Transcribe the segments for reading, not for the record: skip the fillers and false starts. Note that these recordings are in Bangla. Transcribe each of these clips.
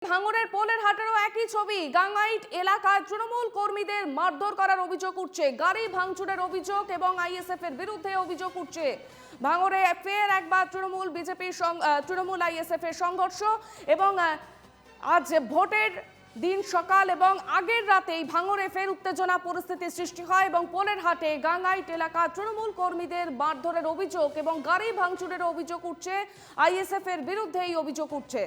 ভাঙড়ের পোলের হাটেরও একই ছবি। গাঙ্গাইট এলাকায় তৃণমূল কর্মীদের মারধর করার অভিযোগ উঠছে, গাড়ি ভাঙচুরের অভিযোগ এবং আইএসএফ এর বিরুদ্ধে অভিযোগ উঠছে। ভাঙড়ে ফের একবার তৃণমূল আইএসএফ এর সংঘর্ষ এবং আজ ভোটের দিন সকাল এবং আগের রাতেই ভাঙড়ে ফের উত্তেজনা পরিস্থিতির সৃষ্টি হয় এবং পোলের হাটে গাঙ্গাইট এলাকা তৃণমূল কর্মীদের মারধরের অভিযোগ এবং গাড়ি ভাঙচুরের অভিযোগ উঠছে। আইএসএফ এর বিরুদ্ধে এই অভিযোগ উঠছে।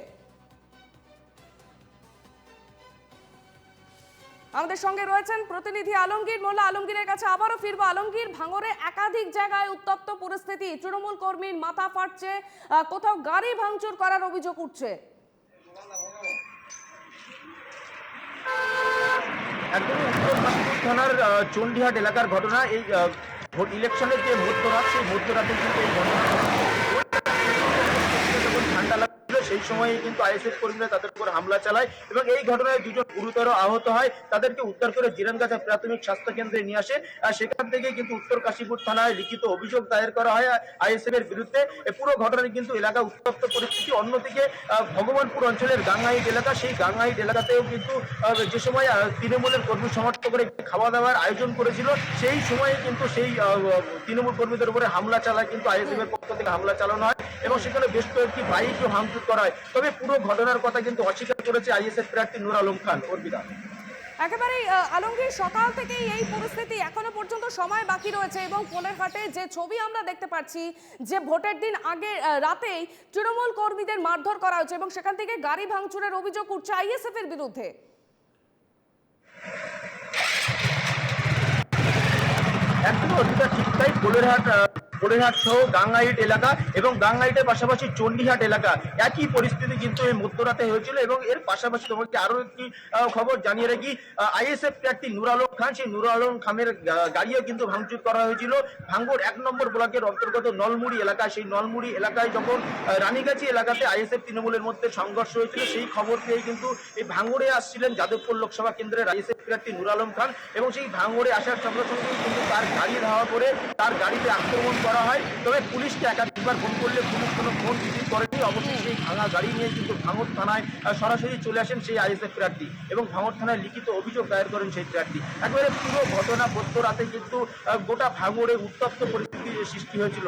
আমাদের সঙ্গে রয়েছেন প্রতিনিধি আলমগীর মোল্লা। আলমগীরের কাছে আবারও ফিরবো। আলমগীর, ভাঙড়ে একাধিক জায়গায় উত্তপ্ত পরিস্থিতি, তৃণমূল কর্মীর মাথা ফাটছে, কোথাও গাড়ি ভাঙচুর করার অভিযোগ উঠছে। একদমই উত্তর ভাঙড় থানার চণ্ডীহাট এলাকার ঘটনা। এই ভোট ইলেকশনের যে মধ্যরাত, সেই মধ্যরাতে কিন্তু এই ঘটনা ঠান্ডা লাগছিল, সেই সময় কিন্তু আইএসএফ কর্মীরা তাদের উপর হামলা চালায় এবং এই ঘটনায় দুজন গুরুতর আহত হয়। তাদেরকে উদ্ধার করে জিরানগাছা প্রাথমিক স্বাস্থ্য কেন্দ্রে নিয়ে আসে। সেখান থেকে কিন্তু উত্তর কাশীপুর থানায় লিখিত অভিযোগ দায়ের করা হয় আইএসএফ এর বিরুদ্ধে। পুরো ঘটনায় কিন্তু এলাকা উত্তপ্ত পরিস্থিতি। অন্যদিকে ভগবানপুর অঞ্চলের গাঙ্গাইট এলাকা, সেই গাঙ্গাইট এলাকাতেও কিন্তু যে সময় তৃণমূলের কর্মী সমর্থকরা খাওয়া দাওয়ার আয়োজন করেছিল, সেই সময়ে কিন্তু সেই তৃণমূল কর্মীদের উপরে হামলা চালায়, কিন্তু আইএসএফ এর পক্ষ থেকে হামলা চালানো হয় এবং সেখানে বেশ কয়েকটি বাইকও ভাঙচুর করা হয়। তবে পুরো ঘটনার কথা কিন্তু অস্বীকার করেছে আইএসএফ প্রার্থী নূর আলম খান। একেবারেই আলমগীর, সকাল থেকেই এই পরিস্থিতি, এখনো পর্যন্ত সময় বাকি রয়েছে এবং পোলের হাটে যে ছবি আমরা দেখতে পাচ্ছি, যে ভোটের দিন আগে রাতেই তৃণমূল কর্মীদের মারধর করা হয়েছে এবং সেখান থেকে গাড়ি ভাঙচুরের অভিযোগ উঠছে আইএসএফ এর বিরুদ্ধে। একদমই অধিকার ঠিক তাই। পোলেরহাট সহ গাঙ্গাইট এলাকা এবং গাঙ্গাইটের পাশাপাশি চণ্ডীহাট এলাকা একই পরিস্থিতি কিন্তু এই মধ্যরাতে হয়েছিল। এবং এর পাশাপাশি তোমাকে আরো একটি খবর জানিয়ে রাখি, আইএসএফ প্রার্থী নূর আলম খান, সেই নূর আলম খানের গাড়িও কিন্তু ভাঙচুর করা হয়েছিল ভাঙড় 1 নম্বর ব্লকের অন্তর্গত নলমুড়ি এলাকা। সেই নলমুড়ি এলাকায় যখন রানীগাছি এলাকাতে আইএসএফ তৃণমূলের মধ্যে সংঘর্ষ হয়েছিল, সেই খবর পেয়ে কিন্তু এই ভাঙড়ে আসছিলেন যাদবপুর লোকসভা কেন্দ্রের আইএসএফ প্রার্থী নূর আলম খান এবং সেই ভাঙড়ে আসার সঙ্গে সঙ্গেই কিন্তু তার গাড়ি ধাওয়া করে তার গাড়িতে আক্রমণ করা হয়। তবে পুলিশকে একাধিকবার ফোন করলে পুলিশ কোনো ফোন রিসিভ করেনি। অবশ্যই সেই ভাঙা গাড়ি নিয়ে কিন্তু ভাঙড় থানায় সরাসরি চলে আসেন সেই আইএসএফ প্রার্থী এবং ভাঙড় থানায় লিখিত অভিযোগ দায়ের করেন সেই প্রার্থী। একেবারে পুরো ঘটনা মধ্যরাতে কিন্তু গোটা ভাঙড়ে উত্তপ্ত পরিস্থিতির সৃষ্টি হয়েছিল।